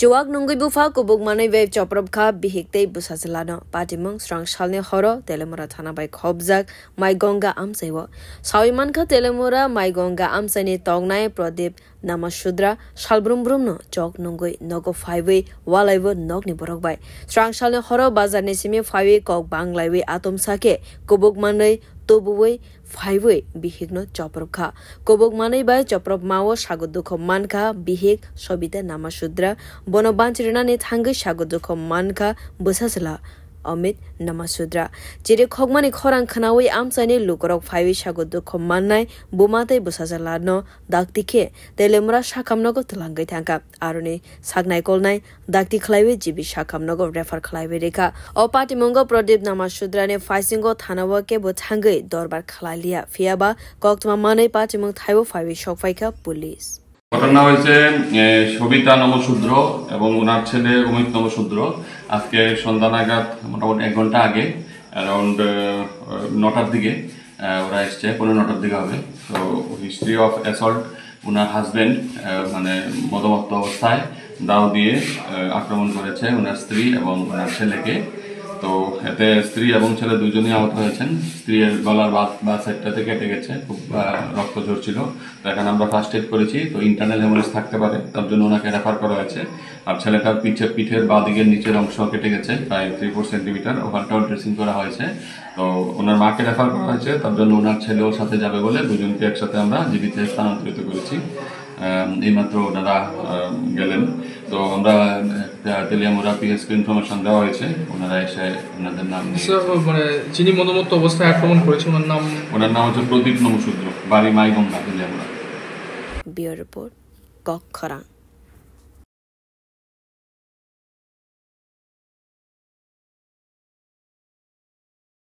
Chuak nunggu bufa kubuk manai wave choprop kha bihikte busaselano patimung strang shalne horo telemura thana bai khobjak mai gonga amsaiwo sawiman kha telemura mai gonga amsani tongnai pradip namashudra shalbrum no chok nungui nogo five walaiwo nokni borok bai strang shalne horo bazar ni simi five kok banglaiwi atom sake kubuk manai tobuwei five bihikno choprop kha kubuk manai bai choprop mawo sagodukho mankha bihik sobite namashudra bono banchirina ni thangai sagodukho mankha busasela Amit Namasudra. Jiri khogmani khorang khanawi amsani lukorok five sagodukho mannai bumatai busasela no daktike telemura sakamnogo tlangai thangka aruni sagnai kolnai dakti khlaiwe jibi sakamnogo refer khlaiwe rekha opati mongo pradip Namasudra ne faisingo thanawa ke bo thangai dorbar khlailia fiaba koktma manai pati mong thaiwo five shokfaika police ঘটনা হয়েছে সবিতা নমশূদ্র এবং ওনার ছেলে অমিত নমশূদ্র আজকে সন্ধ্যা নাগাদ মোটামুটি 1 ঘন্টা আগে around 9টার দিকে ওরা এসছে 9টার দিকে হবে তো history of assault owner husband মানে মদমত্ত অবস্থায় দাও দিয়ে আক্রমণ করেছে ওনার স্ত্রী এবং ওনার ছেলেকে তো এতে স্ত্রী এবং ছেলে দুজনেই আহত হয়েছেন স্ত্রীর গলার বা সাইডটাতে কেটে গেছে খুব রক্ত ঝরছিল তো এখন আমরা ফার্স্ট এড করেছি তো ইন্টারনাল হেমোরেজ থাকতে পারে তার জন্য ওনাকে রেফার করা হয়েছে আর ছেলেটার পিঠের বা দিকের নিচের অংশ কেটে গেছে প্রায় 3-4 সেন্টিমিটার ওখানটাও ড্রেসিং করা হয়েছে তো ওনার মাকে রেফার করা হয়েছে তার জন্য ওনার ছেলেও সাথে যাবে বলে দুজনকে একসাথে আমরা জীবিতে স্থানান্তরিত করেছি এইমাত্র ওনারা গেলেন তো আমরা তেলিয়ামুড়া পিএসকে ইনফরমেশন দেওয়া হয়েছে ওনারা এসে ওনাদের নাম মানে যিনি মদমত্ত অবস্থায় আক্রমণ করেছেন ওনার নাম হচ্ছে প্রদীপ নমশূদ্র বাড়ি মাইগঙ্গা তেলিয়ামুড়া ব্যুরো রিপোর্ট কক্ষরা।